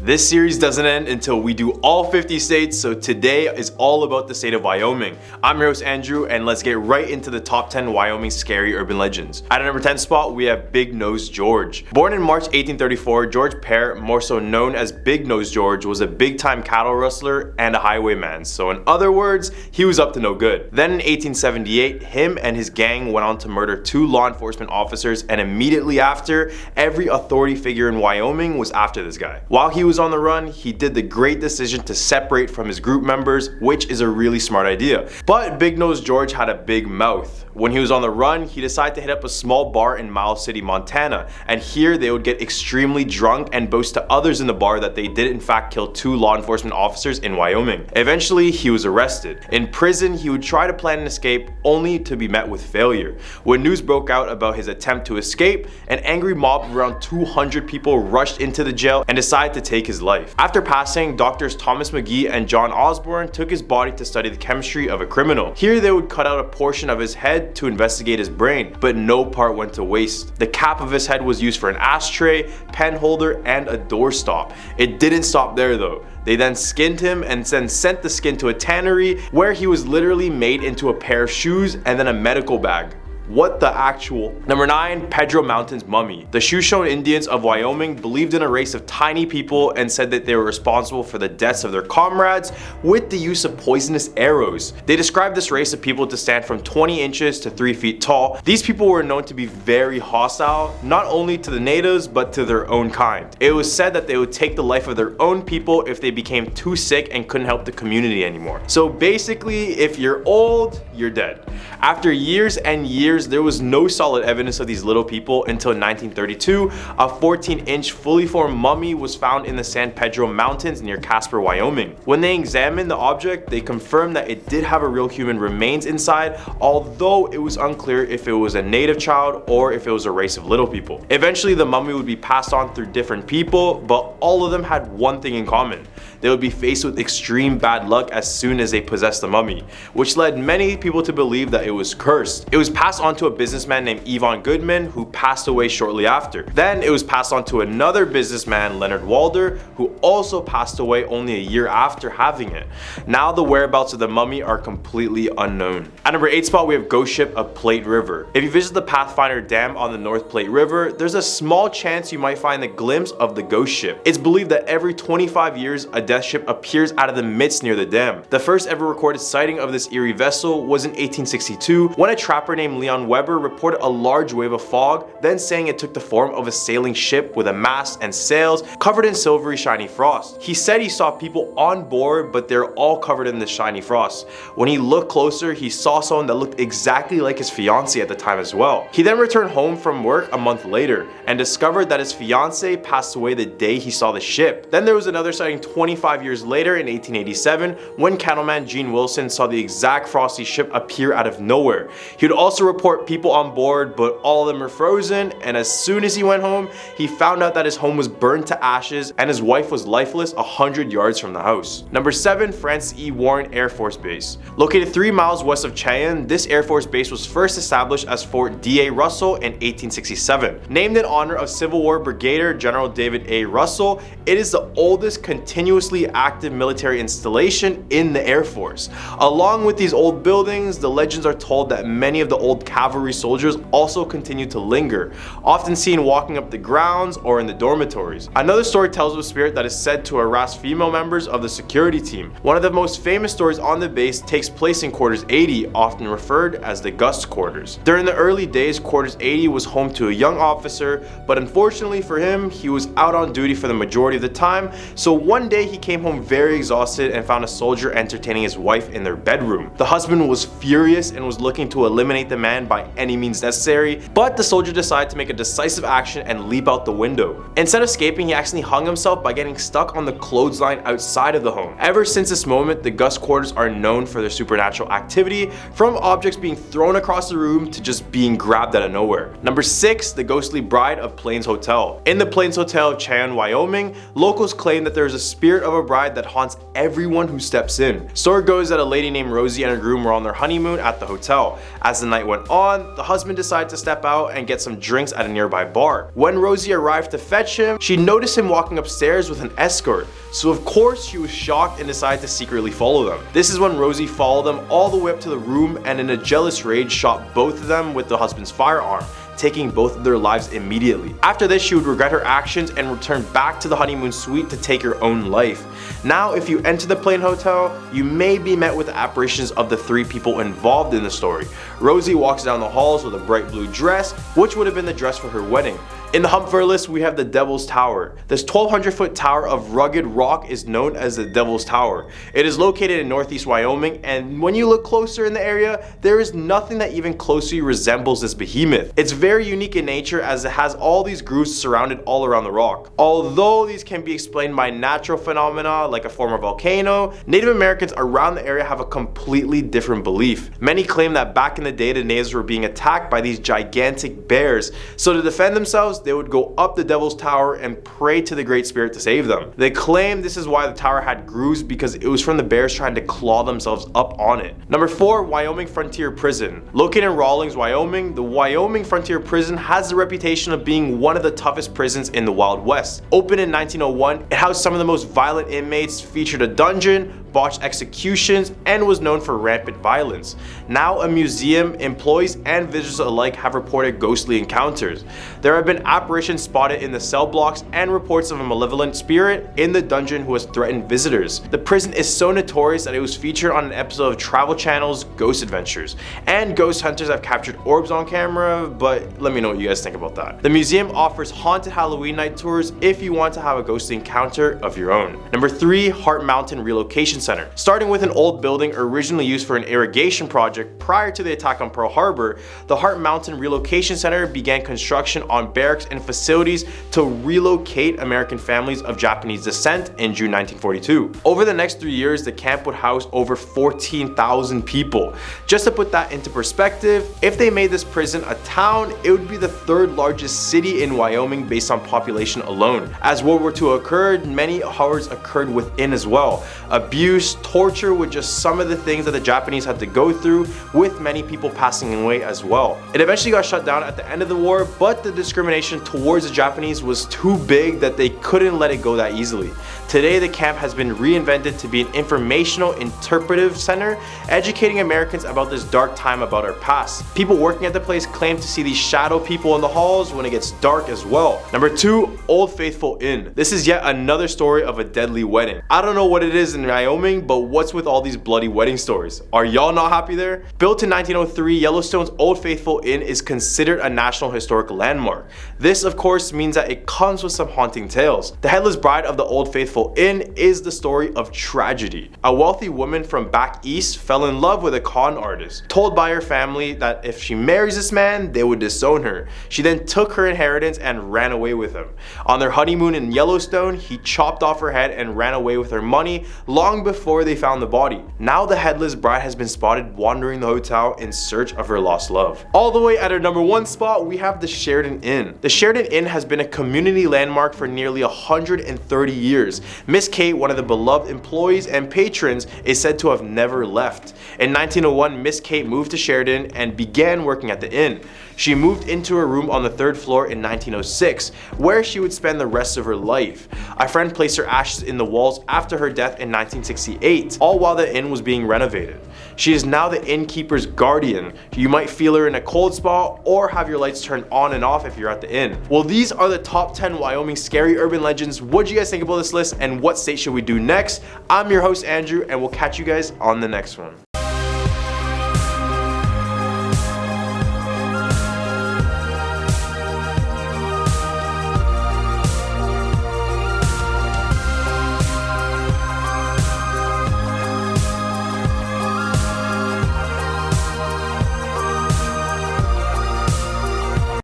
This series doesn't end until we do all 50 states, so today is all about the state of Wyoming. I'm your host Andrew, and let's get right into the top 10 Wyoming scary urban legends. At our number 10 spot, we have Big Nose George. Born in March 1834, George Pear, more so known as Big Nose George, was a big-time cattle rustler and a highwayman, so in other words, he was up to no good. Then in 1878, him and his gang went on to murder 2 law enforcement officers, and immediately after, every authority figure in Wyoming was after this guy. While he was on the run, he did the great decision to separate from his group members, which is a really smart idea. But Big Nose George had a big mouth. When he was on the run, he decided to hit up a small bar in Miles City, Montana, and here they would get extremely drunk and boast to others in the bar that they did in fact kill 2 law enforcement officers in Wyoming. Eventually, he was arrested. In prison, he would try to plan an escape, only to be met with failure. When news broke out about his attempt to escape, an angry mob of around 200 people rushed into the jail and decided to take his life. After passing, doctors Thomas McGee and John Osborne took his body to study the chemistry of a criminal. Here they would cut out a portion of his head to investigate his brain, but no part went to waste. The cap of his head was used for an ashtray, pen holder, and a doorstop. It didn't stop there though. They then skinned him and then sent the skin to a tannery where he was literally made into a pair of shoes and then a medical bag. What the actual? Number 9, Pedro Mountain's mummy. The Shoshone Indians of Wyoming believed in a race of tiny people and said that they were responsible for the deaths of their comrades with the use of poisonous arrows. They described this race of people to stand from 20 inches to 3 feet tall. These people were known to be very hostile, not only to the natives but to their own kind. It was said that they would take the life of their own people if they became too sick and couldn't help the community anymore. So basically, if you're old, you're dead. After years and years, there was no solid evidence of these little people until 1932, a 14-inch fully formed mummy was found in the San Pedro Mountains near Casper, Wyoming. When they examined the object, they confirmed that it did have a real human remains inside, although it was unclear if it was a native child or if it was a race of little people. Eventually, the mummy would be passed on through different people, but all of them had one thing in common. They would be faced with extreme bad luck as soon as they possessed the mummy, which led many people to believe that it was cursed. It was passed on to a businessman named Yvonne Goodman, who passed away shortly after. Then it was passed on to another businessman, Leonard Walder, who also passed away only a year after having it. Now the whereabouts of the mummy are completely unknown. At number 8 spot, we have Ghost Ship of Plate River. If you visit the Pathfinder Dam on the North Plate River, there's a small chance you might find a glimpse of the ghost ship. It's believed that every 25 years, a death ship appears out of the midst near the dam. The first ever recorded sighting of this eerie vessel was in 1862 when a trapper named Leon Weber reported a large wave of fog, then saying it took the form of a sailing ship with a mast and sails covered in silvery shiny frost. He said he saw people on board, but they're all covered in this shiny frost. When he looked closer, he saw someone that looked exactly like his fiancée at the time as well. He then returned home from work a month later and discovered that his fiancée passed away the day he saw the ship. Then there was another sighting 25 years later in 1887 when cattleman Gene Wilson saw the exact frosty ship appear out of nowhere. He would also report people on board, but all of them were frozen, and as soon as he went home, he found out that his home was burned to ashes and his wife was lifeless 100 yards from the house. Number 7, Francis E. Warren Air Force Base. Located 3 miles west of Cheyenne, this Air Force Base was first established as Fort D.A. Russell in 1867. Named in honor of Civil War Brigadier General David A. Russell, it is the oldest continuously active military installation in the Air Force. Along with these old buildings, the legends are told that many of the old cavalry soldiers also continue to linger, often seen walking up the grounds or in the dormitories. Another story tells of a spirit that is said to harass female members of the security team. One of the most famous stories on the base takes place in Quarters 80, often referred as the Gus Quarters. During the early days, Quarters 80 was home to a young officer, but unfortunately for him, he was out on duty for the majority of the time, so one day he came home very exhausted and found a soldier entertaining his wife in their bedroom. The husband was furious and was looking to eliminate the man by any means necessary, but the soldier decided to make a decisive action and leap out the window. Instead of escaping, he accidentally hung himself by getting stuck on the clothesline outside of the home. Ever since this moment, the Gus Quarters are known for their supernatural activity, from objects being thrown across the room to just being grabbed out of nowhere. Number 6, the Ghostly Bride of Plains Hotel. In the Plains Hotel of Cheyenne, Wyoming, locals claim that there is a spirit of a bride that haunts everyone who steps in. Story goes that a lady named Rosie and her groom were on their honeymoon at the hotel. As the night went on, the husband decided to step out and get some drinks at a nearby bar. When Rosie arrived to fetch him, she noticed him walking upstairs with an escort, so of course she was shocked and decided to secretly follow them. This is when Rosie followed them all the way up to the room and in a jealous rage shot both of them with the husband's firearm, taking both of their lives immediately. After this, she would regret her actions and return back to the honeymoon suite to take her own life. Now, if you enter the Plain Hotel, you may be met with the apparitions of the 3 people involved in the story. Rosie walks down the halls with a bright blue dress, which would have been the dress for her wedding. In the hump for our list, we have the Devil's Tower. This 1,200-foot tower of rugged rock is known as the Devil's Tower. It is located in northeast Wyoming, and when you look closer in the area, there is nothing that even closely resembles this behemoth. It's very unique in nature as it has all these grooves surrounded all around the rock. Although these can be explained by natural phenomena like a former volcano, Native Americans around the area have a completely different belief. Many claim that back in the day, the natives were being attacked by these gigantic bears, so to defend themselves, they would go up the Devil's Tower and pray to the Great Spirit to save them. They claim this is why the tower had grooves, because it was from the bears trying to claw themselves up on it. Number 4, Wyoming Frontier Prison. Located in Rawlins, Wyoming, the Wyoming Frontier Prison has the reputation of being one of the toughest prisons in the Wild West. Opened in 1901, it housed some of the most violent inmates, featured a dungeon, botched executions, and was known for rampant violence. Now a museum, employees and visitors alike have reported ghostly encounters. There have been apparitions spotted in the cell blocks and reports of a malevolent spirit in the dungeon who has threatened visitors. The prison is so notorious that it was featured on an episode of Travel Channel's Ghost Adventures, and ghost hunters have captured orbs on camera, but let me know what you guys think about that. The museum offers haunted Halloween night tours if you want to have a ghostly encounter of your own. Number 3, Heart Mountain Relocation Center. Starting with an old building originally used for an irrigation project prior to the attack on Pearl Harbor, the Heart Mountain Relocation Center began construction on barracks and facilities to relocate American families of Japanese descent in June 1942. Over the next 3 years, the camp would house over 14,000 people. Just to put that into perspective, if they made this prison a town, it would be the 3rd largest city in Wyoming based on population alone. As World War II occurred, many horrors occurred within as well. Abuse, torture were just some of the things that the Japanese had to go through, with many people passing away as well. It eventually got shut down at the end of the war, but the discrimination towards the Japanese was too big that they couldn't let it go that easily. Today, the camp has been reinvented to be an informational, interpretive center, educating Americans about this dark time about our past. People working at the place claim to see these shadow people in the halls when it gets dark as well. Number 2, Old Faithful Inn. This is yet another story of a deadly wedding. I don't know what it is in Wyoming, but what's with all these bloody wedding stories? Are y'all not happy there? Built in 1903, Yellowstone's Old Faithful Inn is considered a National Historic Landmark. This, of course, means that it comes with some haunting tales. The Headless Bride of the Old Faithful Inn is the story of tragedy. A wealthy woman from back east fell in love with a con artist, told by her family that if she marries this man, they would disown her. She then took her inheritance and ran away with him. On their honeymoon in Yellowstone, he chopped off her head and ran away with her money long before they found the body. Now the Headless Bride has been spotted wandering the hotel in search of her lost love. All the way at our number 1 spot, we have the Sheridan Inn. The Sheridan Inn has been a community landmark for nearly 130 years. Miss Kate, one of the beloved employees and patrons, is said to have never left. In 1901, Miss Kate moved to Sheridan and began working at the inn. She moved into a room on the 3rd floor in 1906, where she would spend the rest of her life. A friend placed her ashes in the walls after her death in 1968, all while the inn was being renovated. She is now the innkeeper's guardian. You might feel her in a cold spot or have your lights turned on and off if you're at the inn. Well, these are the top 10 Wyoming scary urban legends. What do you guys think about this list, and what state should we do next? I'm your host Andrew, and we'll catch you guys on the next one.